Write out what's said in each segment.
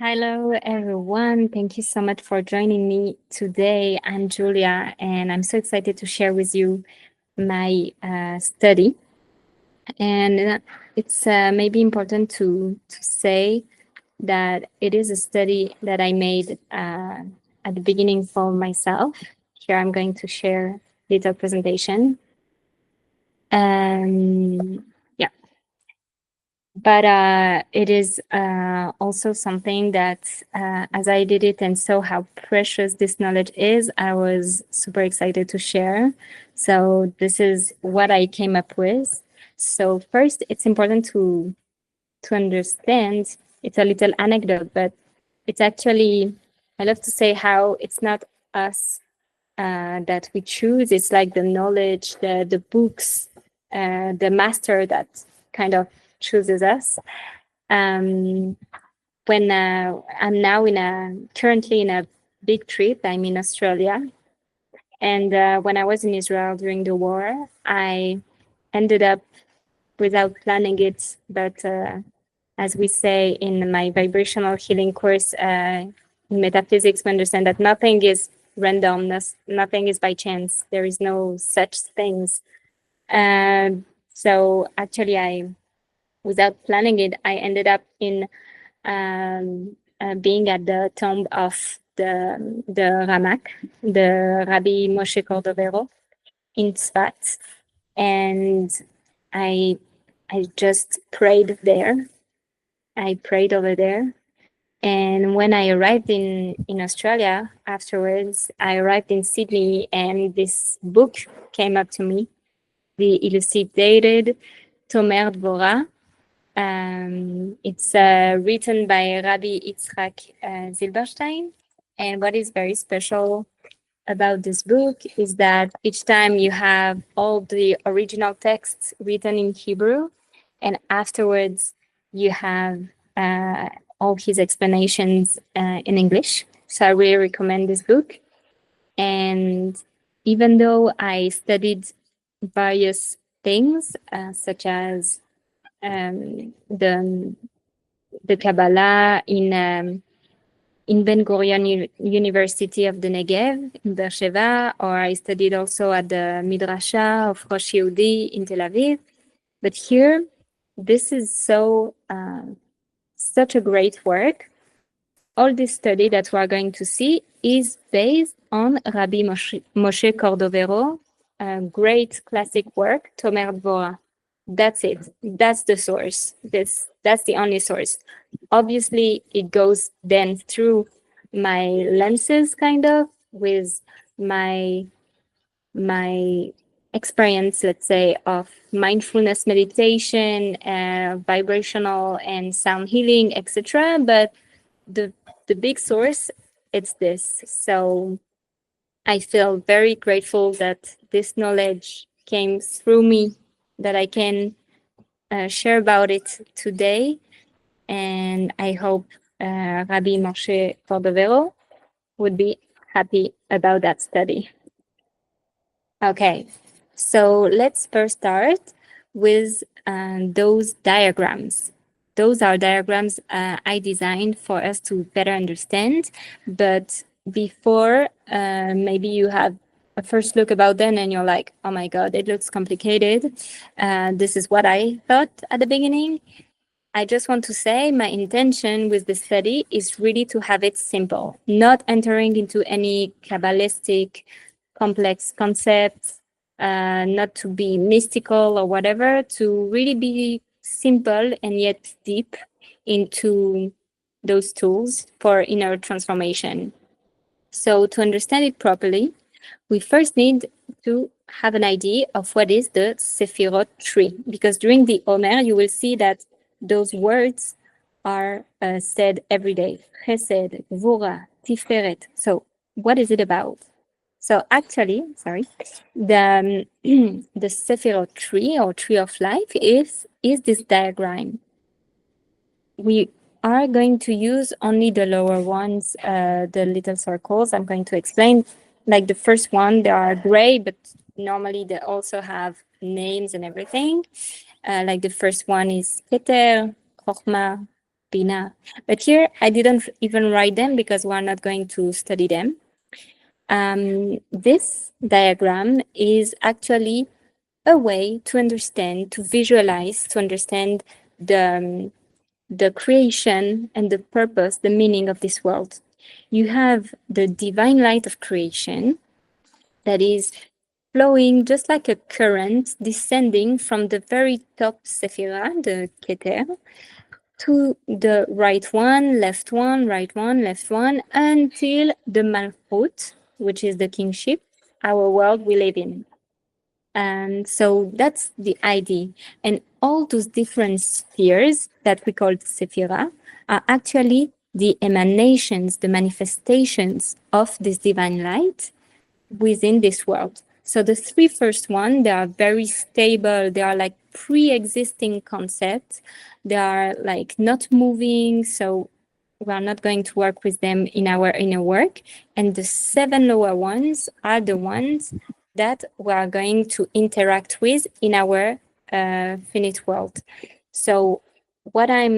Hello, everyone. Thank you so much for joining me today. I'm Julia, and I'm so excited to share with you my study. And it's maybe important to say that it is a study that I made at the beginning for myself. Here, I'm going to share a little presentation. Yeah, but it is also something that as I did it and saw how precious this knowledge is, I was super excited to share. So this is what I came up with. So first, it's important to understand. It's a little anecdote, but it's actually, I love to say how it's not us that we choose. It's like the knowledge, the books, the master that kind of chooses us. Um, when I'm now currently in a big trip, I'm in Australia. And when I was in Israel during the war, I ended up without planning it, but as we say in my vibrational healing course in metaphysics, we understand that nothing is random, nothing is by chance. There is no such things. So actually, without planning it, I ended up in being at the tomb of the Ramak, the Rabbi Moshe Cordovero in Tzfat, and I I just prayed there. I prayed over there, and when I arrived in Australia afterwards, I arrived in Sydney, and this book came up to me, the elucidated Tomer Devorah. It's written by Rabbi Yitzhak Zilberstein. And what is very special about this book is that each time you have all the original texts written in Hebrew, and afterwards you have all his explanations in English. So I really recommend this book. And even though I studied various things, such as the Kabbalah in Ben Gurion University of the Negev in Beersheba, or I studied also at the Midrasha of Rosh Yehudi in Tel Aviv. But here, this is such a great work. All this study that we are going to see is based on Rabbi Moshe Cordovero, a great classic work, Tomer Devorah. That's it. That's the source. That's the only source. Obviously, it goes then through my lenses, kind of, with my my experience, let's say, of mindfulness meditation, vibrational and sound healing, etc. But the the big source, it's this. So I feel very grateful that this knowledge came through me, that I can share about it today. And I hope Rabbi Moshe Cordovero would be happy about that study. Okay, so let's first start with those diagrams. Those are diagrams I designed for us to better understand. But before, maybe you have a first look about them and you're like, oh my God, it looks complicated. This is what I thought at the beginning. I just want to say my intention with the study is really to have it simple, not entering into any Kabbalistic complex concepts, not to be mystical or whatever, to really be simple and yet deep into those tools for inner transformation. So to understand it properly, we first need to have an idea of what is the Sefirot tree, because during the Omer, you will see that those words are said every day. Chesed, Gvura, Tiferet. So what is it about? So actually, sorry, the the Sefirot tree or tree of life is this diagram. We are going to use only the lower ones, the little circles. I'm going to explain. Like the first one, they are gray, but normally they also have names and everything. Like the first one is Keter, Chochma, Bina. But here I didn't even write them because we're not going to study them. This diagram is actually a way to understand, to visualize, to understand the creation and the purpose, the meaning of this world. You have the divine light of creation that is flowing just like a current descending from the very top Sephira, the Keter, to the right one, left one, right one, left one, until the Malchut, which is the kingship, our world we live in. And so that's the idea. And all those different spheres that we call Sephira are actually the emanations, the manifestations of this divine light within this world. So the three first one, they are very stable. They are like pre-existing concepts. They are like not moving. So we are not going to work with them in our inner work. And the seven lower ones are the ones that we are going to interact with in our finite world. So what I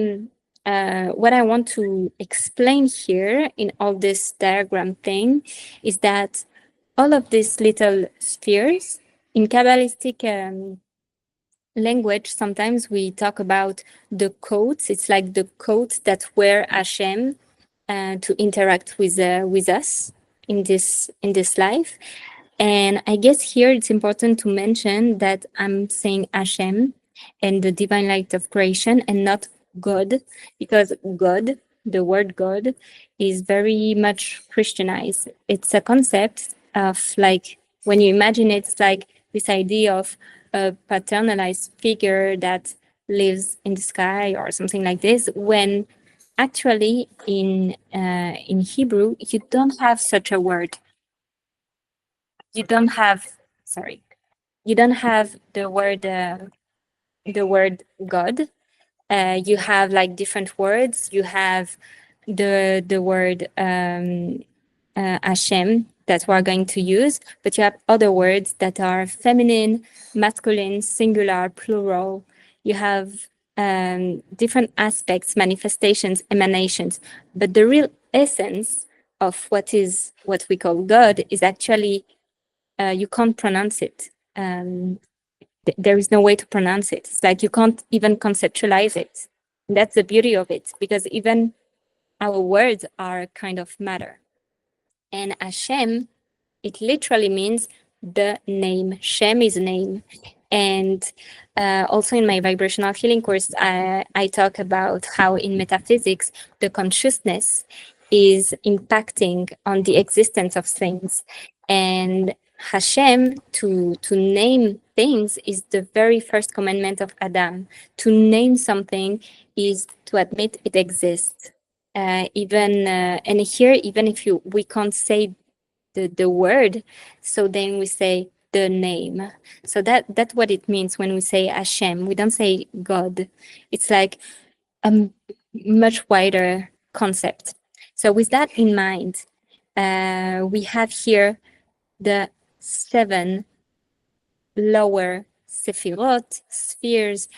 want to explain here in all this diagram thing is that all of these little spheres in Kabbalistic language, sometimes we talk about the codes. It's like the codes that wear Hashem to interact with us in this life. And I guess here it's important to mention that I'm saying Hashem and the divine light of creation and not God, because God, the word God, is very much Christianized. It's a concept of like, when you imagine it, it's like this idea of a paternalized figure that lives in the sky or something like this, when actually in Hebrew, you don't have such a word. You don't have, sorry, you don't have the word God. You have like different words. You have the word Hashem that we're going to use, but you have other words that are feminine, masculine, singular, plural. You have different aspects, manifestations, emanations, but the real essence of what we call God is actually you can't pronounce it. There is no way to pronounce it. It's like you can't even conceptualize it. And that's the beauty of it, because even our words are kind of matter. And Hashem, it literally means the name. Shem is name. And also in my vibrational healing course, I talk about how in metaphysics, the consciousness is impacting on the existence of things. And Hashem, to name things, is the very first commandment of Adam. To name something is to admit it exists. And here, even if we can't say the word, so then we say the name. So that's what it means when we say Hashem. We don't say God. It's like a much wider concept. So with that in mind, we have here the 7 lower sephirot, spheres,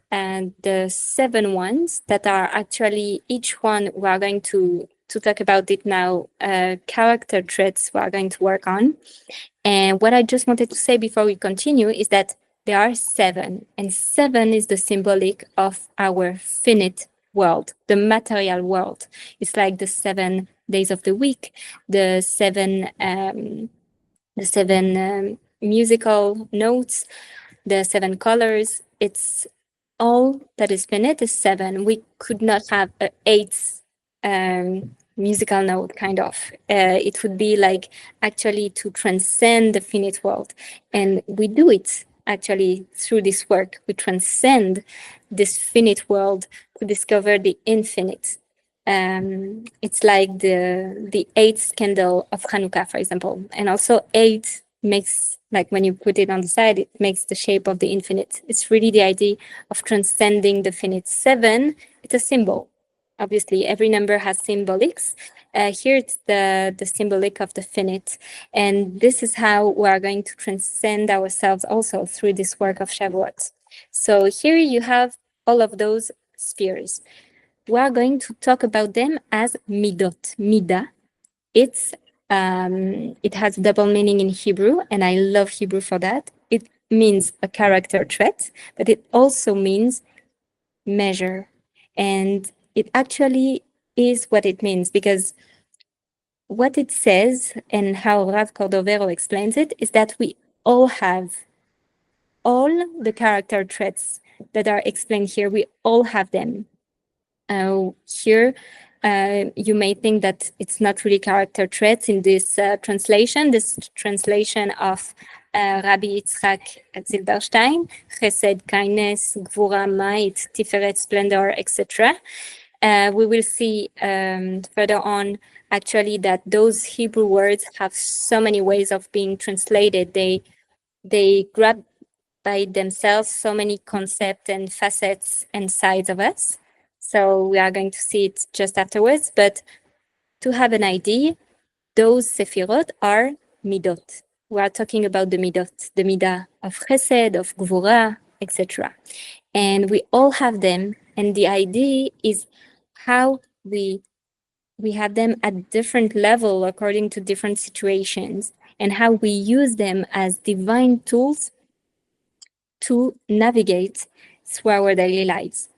and the 7 ones that are actually, each one we are going to talk about it now, character traits we are going to work on. And what I just wanted to say before we continue is that there are 7, and 7 is the symbolic of our finite world, the material world. It's like the 7 days of the week, the 7 musical notes, the 7 colors. It's all that is finite is 7. We could not have an 8th musical note, kind of. It would be like actually to transcend the finite world. And we do it actually through this work. We transcend this finite world to discover the infinite. It's like the 8th candle of Hanukkah, for example. And also 8 makes, like when you put it on the side, it makes the shape of the infinite. It's really the idea of transcending the finite. 7, it's a symbol. Obviously, every number has symbolics. Here it's the symbolic of the finite. And this is how we are going to transcend ourselves also through this work of Shavuot. So here you have all of those spheres. we are going to talk about them as midot, mida. It's it has double meaning in Hebrew, and I love Hebrew for that. It means a character trait, but it also means measure. And it actually is what it means, because what it says and how Rav Cordovero explains it is that we all have all the character traits that are explained here. We all have them. Here, you may think that it's not really character traits in this translation. This translation of Rabbi Yitzchak Zilberstein, Chesed, kindness, Gvura, might, Tiferet, splendor, etc. We will see further on, actually, that those Hebrew words have so many ways of being translated. They grab by themselves so many concepts and facets and sides of us. So we are going to see it just afterwards. But to have an idea, those sefirot are midot. We are talking about the midot, the midah of chesed, of gvura, etc. And we all have them. And the idea is how we have them at different level according to different situations, and how we use them as divine tools to navigate through our daily lives.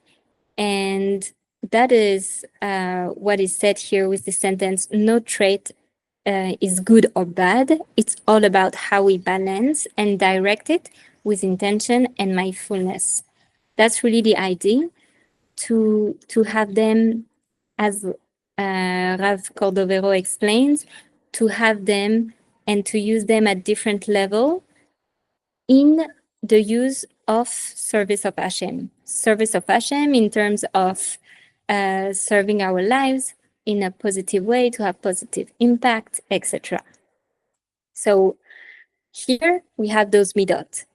And that is what is said here with the sentence, no trait is good or bad. It's all about how we balance and direct it with intention and mindfulness. That's really the idea, to have them, as Rav Cordovero explains, to have them and to use them at different level in the use of service of Hashem. Service of Hashem in terms of serving our lives in a positive way, to have positive impact, etc. So here we have those midot.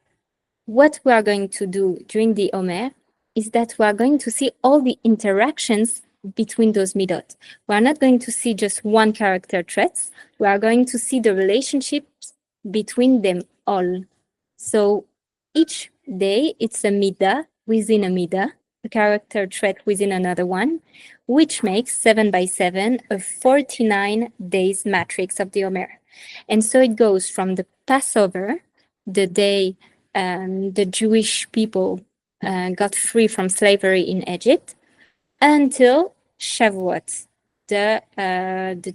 What we are going to do during the Omer is that we are going to see all the interactions between those midot. We are not going to see just one character traits. We are going to see the relationships between them all. So each day it's a midah within a midah, a character trait within another one, which makes 7 by 7 a 49 days matrix of the Omer. And so it goes from the Passover, the day the Jewish people got free from slavery in Egypt, until Shavuot, the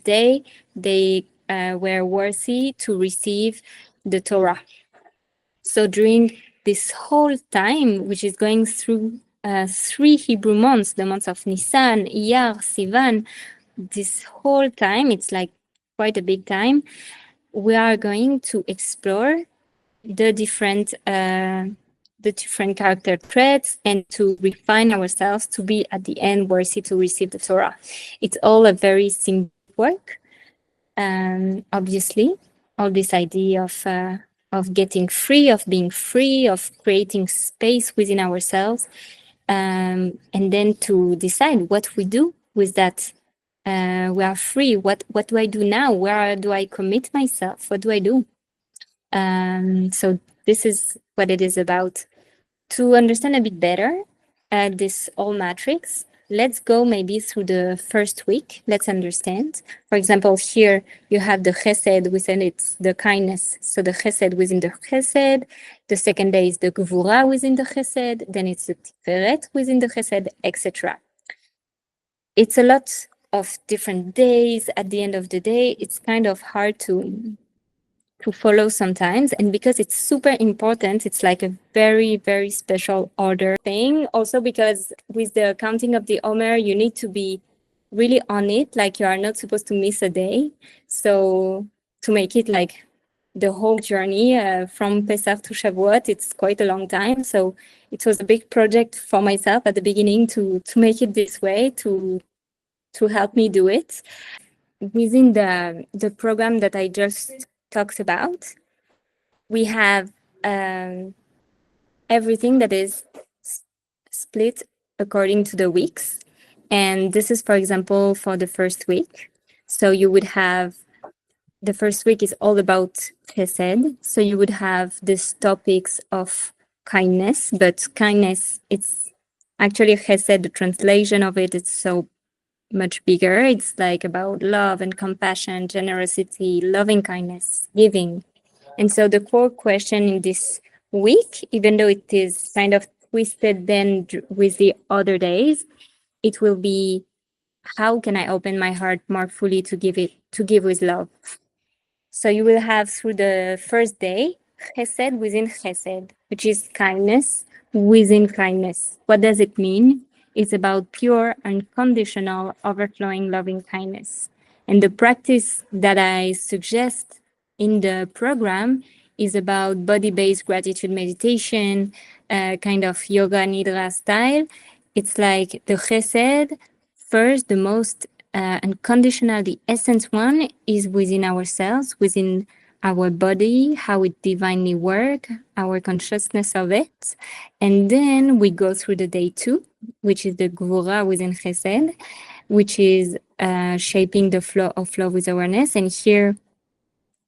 day they were worthy to receive the Torah. So during this whole time, which is going through 3 Hebrew months, the months of Nisan, Iyar, Sivan, this whole time, it's like quite a big time, we are going to explore the different character traits and to refine ourselves to be at the end worthy to receive the Torah. It's all a very simple work. Obviously, all this idea of getting free, of being free, of creating space within ourselves, and then to decide what we do with that. We are free. What do I do now? Where do I commit myself? What do I do? So this is what it is about. To understand a bit better this all matrix, let's go maybe through the first week. Let's understand. For example, here you have the chesed within it's the kindness. So the chesed within the chesed. The second day is the gvura within the chesed. Then it's the tiferet within the chesed, etc. It's a lot of different days. At the end of the day, it's kind of hard to follow sometimes, and because it's super important, it's like a very, very special order thing. Also because with the counting of the Omer, you need to be really on it, like you are not supposed to miss a day. So to make it like the whole journey from Pesach to Shavuot, it's quite a long time. So it was a big project for myself at the beginning to make it this way, to help me do it. Within the program that I just talked about, we have everything that is split according to the weeks. And this is, for example, for the first week. So you would have, the first week is all about chesed. So you would have these topics of kindness, but kindness, it's Actually, chesed, the translation of it, it's so much bigger. It's like about love and compassion, generosity, loving kindness, giving. And so the core question in this week, even though it is kind of twisted then with the other days, it will be, how can I open my heart more fully to give with love? So you will have through the first day, chesed within chesed, which is kindness within kindness. What does it mean? It's about pure, unconditional, overflowing loving kindness. And the practice that I suggest in the program is about body-based gratitude meditation, kind of yoga nidra style. It's like the chesed, first, the most unconditional, the essence one is within ourselves, within our body, how it divinely works, our consciousness of it. And then we go through the day 2, which is the Gvura within Chesed, which is shaping the flow of love with awareness. And here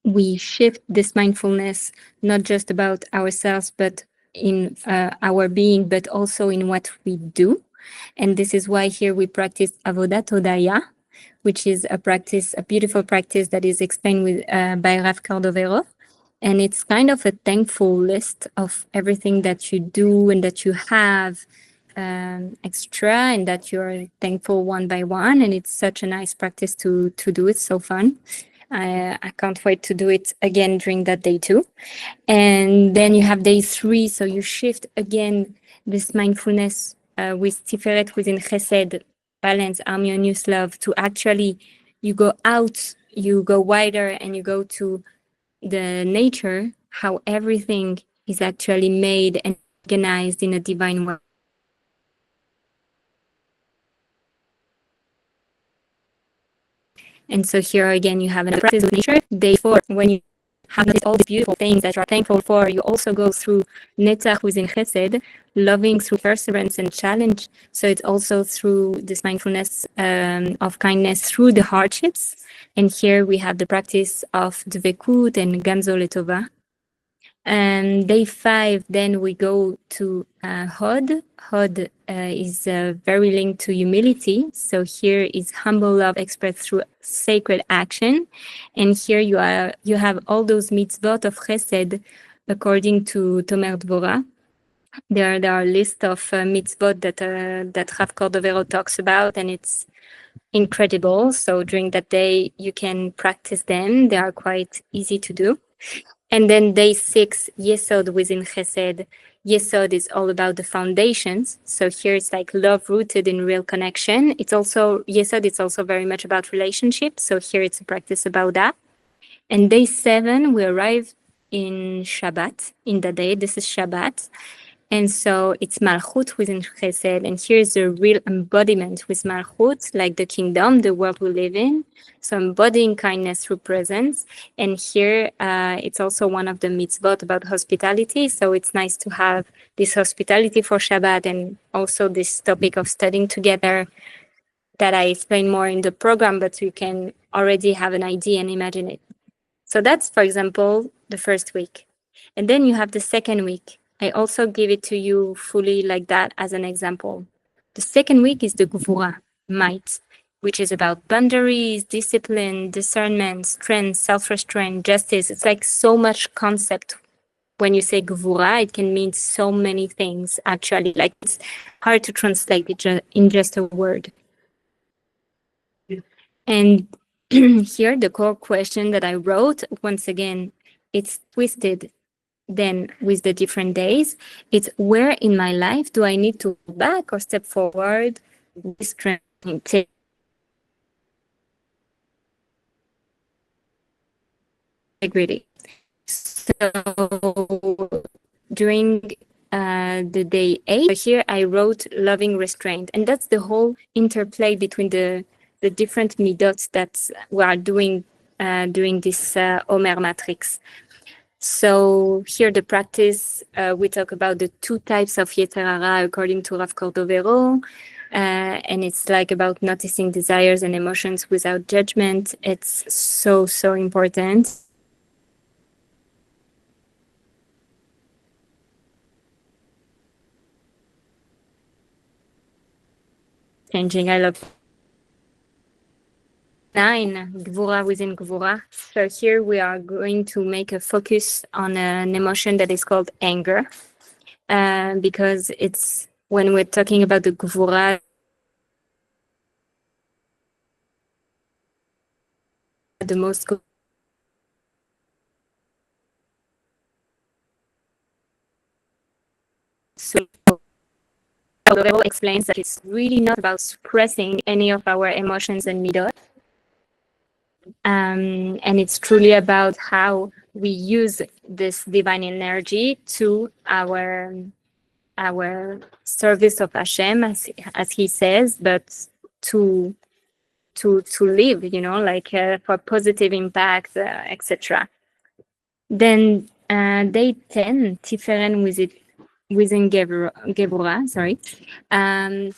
we shift this mindfulness, not just about ourselves, but in our being, but also in what we do. And this is why here we practice Avodat Hodaya, which is a practice, a beautiful practice that is explained by Rabbi Cordovero. And it's kind of a thankful list of everything that you do and that you have extra and that you're thankful one by one. And it's such a nice practice to do. It's so fun. I can't wait to do it again during that day 2. And then you have day 3. So you shift again this mindfulness with Tiferet within Chesed, balance, harmonious love, to actually you go out, you go wider, and you go to the nature, how everything is actually made and organized in a divine way. And so here again, you have an practice with nature. Day 4, when you have all these beautiful things that you're thankful for, you also go through netzach within chesed, loving through perseverance and challenge. So it's also through this mindfulness of kindness through the hardships. And here we have the practice of dvekut and gamzo letova. Day 5, then we go to Hod. Hod is very linked to humility. So here is humble love expressed through sacred action. And here you have all those mitzvot of chesed according to Tomer Devorah. There are a list of mitzvot that Rabbi Cordovero talks about, and it's incredible. So during that day, you can practice them. They are quite easy to do. And then day 6, Yesod within Chesed. Yesod is all about the foundations. So here it's like love rooted in real connection. It's also, Yesod, it's also very much about relationships. So here it's a practice about that. And day 7, we arrive in Shabbat, in the day. This is Shabbat. And so it's Malchut within Chesed. And here's the real embodiment with Malchut, like the kingdom, the world we live in. So embodying kindness through presence. And here it's also one of the mitzvot about hospitality. So it's nice to have this hospitality for Shabbat and also this topic of studying together that I explain more in the program, but you can already have an idea and imagine it. So that's, for example, the first week. And then you have the second week. I also give it to you fully like that as an example. The second week is the Gvura, might, which is about boundaries, discipline, discernment, strength, self-restraint, justice. It's like so much concept. When you say Gvura, it can mean so many things, actually. Like it's hard to translate it in just a word. And here, the core question that I wrote, once again, it's twisted then with the different days. It's where in my life do I need to go back or step forward with strength, integrity. So during the day 8, here I wrote loving restraint. And that's the whole interplay between the different midot that we are doing during this Omer matrix. So here the practice, we talk about the 2 types of Yetzer Hara according to Rabbi Cordovero. And it's like about noticing desires and emotions without judgment. It's so, so important. changing. I love 9, Gvura within Gvura. So here we are going to make a focus on an emotion that is called anger, because it's when we're talking about the Gvura, the most so Cordovero explains that it's really not about suppressing any of our emotions and midot. And it's truly about how we use this divine energy to our service of Hashem, as he says, but to live, like for positive impact, etc. Then day 10, Tiferen within Geburah, sorry.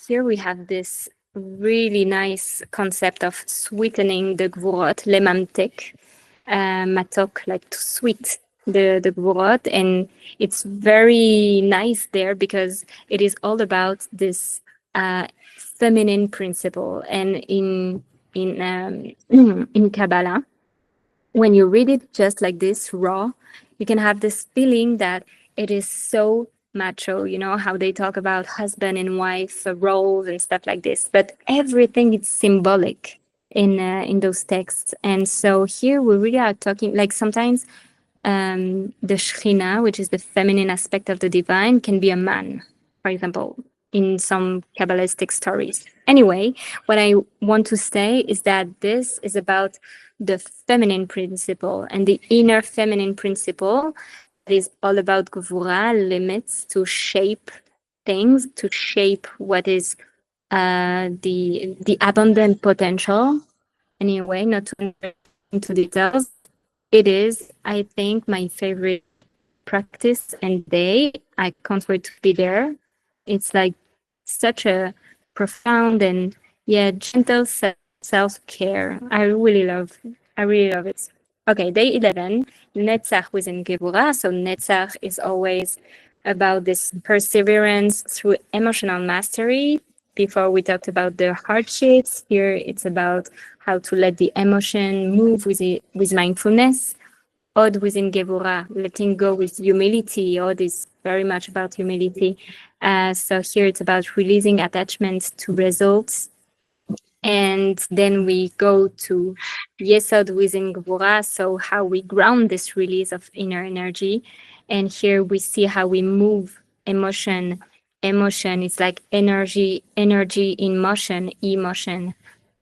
Here we have this really nice concept of sweetening the Gvurot, lemamtek, matok, like to sweet the Gvurot. And it's very nice there because it is all about this feminine principle. And in in Kabbalah, when you read it just like this, raw, you can have this feeling that it is so macho, how they talk about husband and wife roles and stuff like this. But everything is symbolic in those texts. And so here we really are talking, like sometimes the Shekhinah, which is the feminine aspect of the divine, can be a man, for example, in some Kabbalistic stories. Anyway, what I want to say is that this is about the feminine principle and the inner feminine principle that is all about Gvura, limits to shape things, to shape what is the abundant potential. Anyway, not to enter into details. It is, I think, my favorite practice and day. I can't wait to be there. It's like such a profound and gentle self-care. I really love it. Okay, day 11, Netzach within Geburah. So Netzach is always about this perseverance through emotional mastery. Before we talked about the hardships, here it's about how to let the emotion move with mindfulness. Od within Geburah, letting go with humility. Od is very much about humility. So here it's about releasing attachments to results. And then we go to Yesod within Geburah, so how we ground this release of inner energy. And here we see how we move emotion. Emotion is like energy in motion, emotion.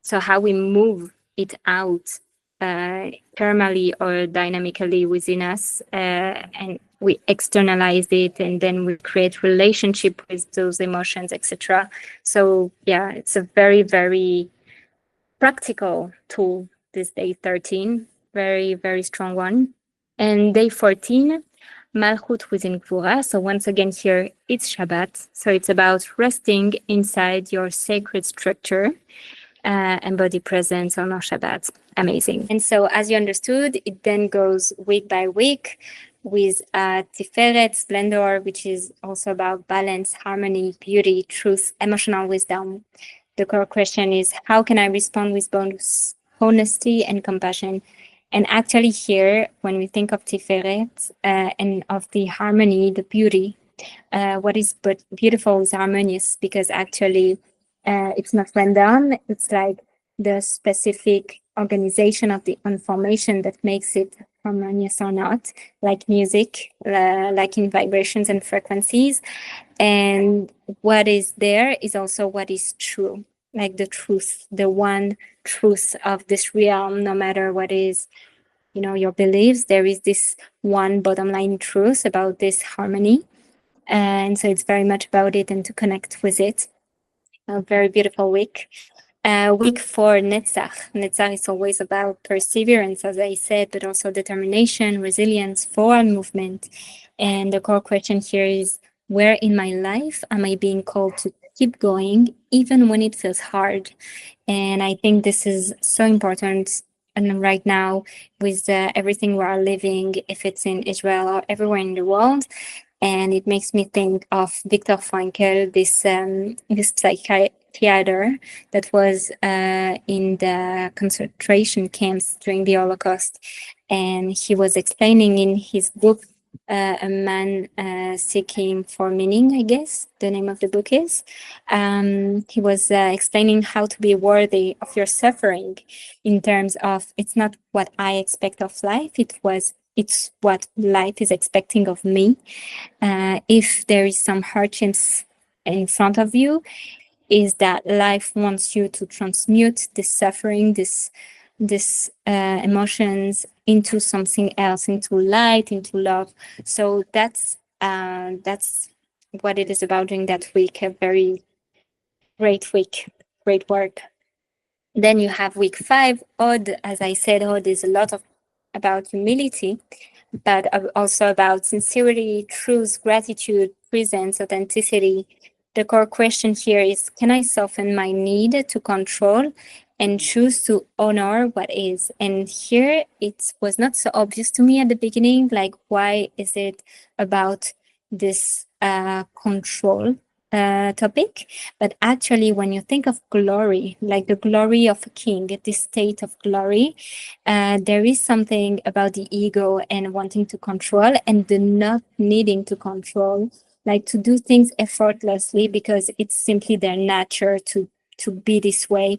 So how we move it out thermally or dynamically within us, and we externalize it, and then we create relationship with those emotions, etc. So it's a very, very practical tool, this day 13, very, very strong one. And day 14, Malchut within Gvura. So once again here, it's Shabbat. So it's about resting inside your sacred structure, embodied presence on our Shabbat. Amazing. And so as you understood, it then goes week by week with Tiferet, splendor, which is also about balance, harmony, beauty, truth, emotional wisdom. The core question is, how can I respond with both honesty and compassion? And actually here, when we think of Tiferet and of the harmony, the beauty, what is but beautiful is harmonious, because actually it's not random. It's like the specific organization of the information that makes it harmonious or not, like music, like in vibrations and frequencies. And what is there is also what is true, like the truth, the one truth of this realm, no matter what is, your beliefs, there is this one bottom line truth about this harmony. And so it's very much about it and to connect with it. A very beautiful week. Week 4, Netzach. Netzach is always about perseverance, as I said, but also determination, resilience, forward movement. And the core question here is, where in my life am I being called to keep going, even when it feels hard? And I think this is so important. And right now, with everything we are living, if it's in Israel or everywhere in the world, and it makes me think of Viktor Frankl, this theater that was in the concentration camps during the Holocaust. And he was explaining in his book, A Man Seeking for Meaning, I guess the name of the book is. He was explaining how to be worthy of your suffering in terms of it's not what I expect of life, it's what life is expecting of me. If there is some hardships in front of you, is that life wants you to transmute this suffering, this emotions into something else, into light, into love. So that's what it is about during that week. A very great week, great work. Then you have week 5. Odd, as I said, Odd is a lot of about humility, but also about sincerity, truth, gratitude, presence, authenticity. The core question here is, can I soften my need to control and choose to honor what is? And here it was not so obvious to me at the beginning, like, why is it about this control topic? But actually, when you think of glory, like the glory of a king, this state of glory, there is something about the ego and wanting to control and the not needing to control, like to do things effortlessly because it's simply their nature to be this way.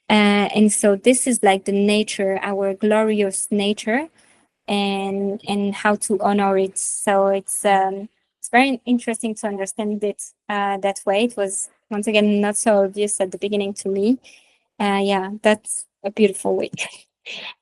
And so this is like the nature, our glorious nature, and how to honor it. So it's very interesting to understand it that way. It was once again not so obvious at the beginning to me. Yeah, that's a beautiful week.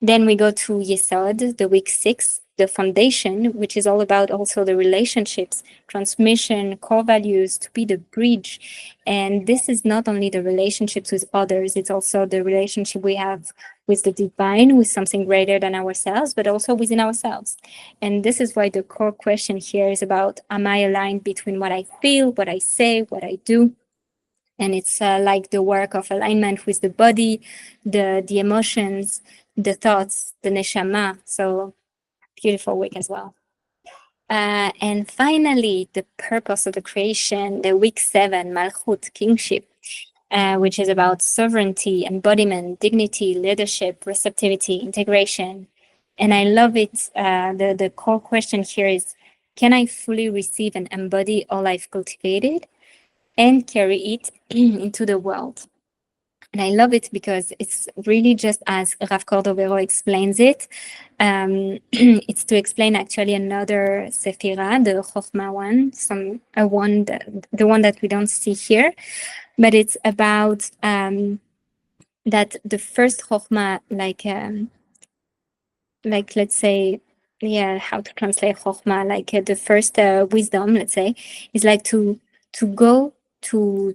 Then we go to Yesod, the week 6, the foundation, which is all about also the relationships, transmission, core values, to be the bridge. And this is not only the relationships with others, it's also the relationship we have with the divine, with something greater than ourselves, but also within ourselves. And this is why the core question here is about, am I aligned between what I feel, what I say, what I do? And it's like the work of alignment with the body, the emotions, the thoughts, the neshama. So beautiful week as well. And finally, the purpose of the creation, the week 7, Malchut, kingship, which is about sovereignty, embodiment, dignity, leadership, receptivity, integration. And I love it. The core question here is, can I fully receive and embody all I've cultivated and carry it into the world? And I love it because it's really just as Rav Cordovero explains it. It's to explain actually another Sephira, the Chokhmah one, the one that we don't see here. But it's about that the first Chokhmah, like let's say, yeah, how to translate Chokhmah, like the first wisdom, let's say, is like to go to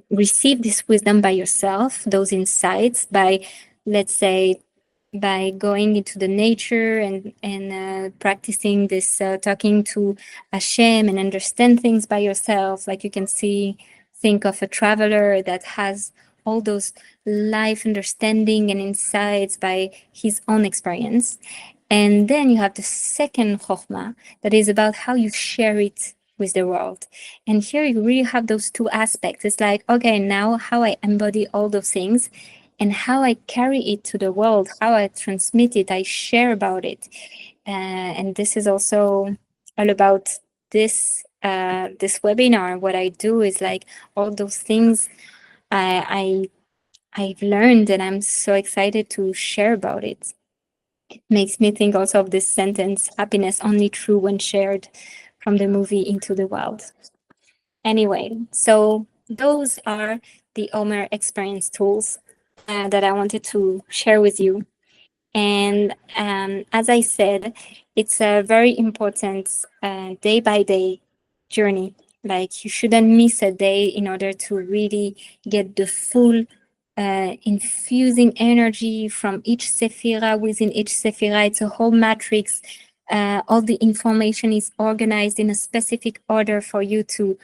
receive this wisdom by yourself, those insights, by, let's say, by going into the nature and practicing this talking to Hashem and understand things by yourself. Like you can think of a traveler that has all those life understanding and insights by his own experience. And then you have the second chokhmah that is about how you share it with the world. And here you really have those two aspects. It's like, okay, now how I embody all those things and how I carry it to the world, how I transmit it, I share about it. And this is also all about this this webinar. What I do is like all those things I've learned, and I'm so excited to share about it. It makes me think also of this sentence, happiness only true when shared, from the movie Into the Wild. Anyway, so those are the Omer experience tools that I wanted to share with you. And as I said, it's a very important day by day journey. Like you shouldn't miss a day in order to really get the full infusing energy from each sephira. Within each sephira, it's a whole matrix. All the information is organized in a specific order for you to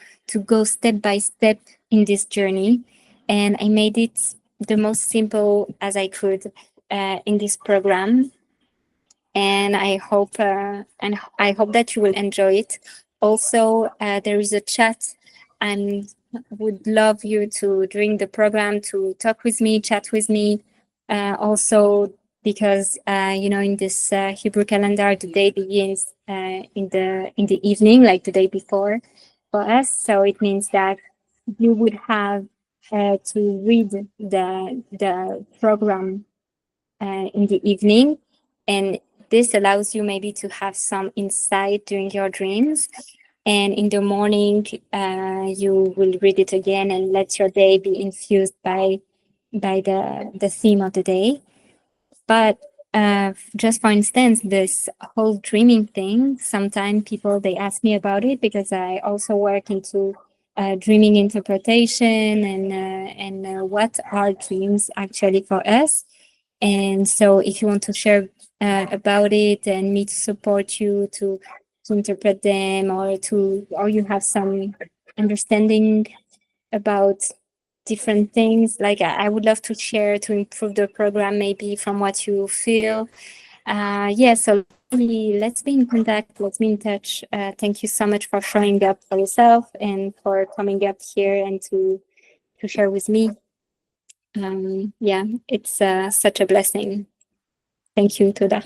go step by step in this journey. And I made it the most simple as I could in this program. And I hope that you will enjoy it. Also, there is a chat. I'm would love you to, during the program, to talk with me, chat with me. Also, because in this Hebrew calendar, the day begins in the evening, like the day before, for us. So it means that you would have to read the program in the evening, and this allows you maybe to have some insight during your dreams. And in the morning, you will read it again and let your day be infused by the theme of the day. But just for instance, this whole dreaming thing, sometimes people they ask me about it because I also work into dreaming interpretation and what are dreams actually for us. And so, if you want to share about it and me to support you to interpret them, or you have some understanding about different things, like I would love to share to improve the program, maybe from what you feel. Yeah, so let's be in contact. Let's be in touch. Thank you so much for showing up for yourself and for coming up here and to share with me. Yeah, it's such a blessing. Thank you, Toda.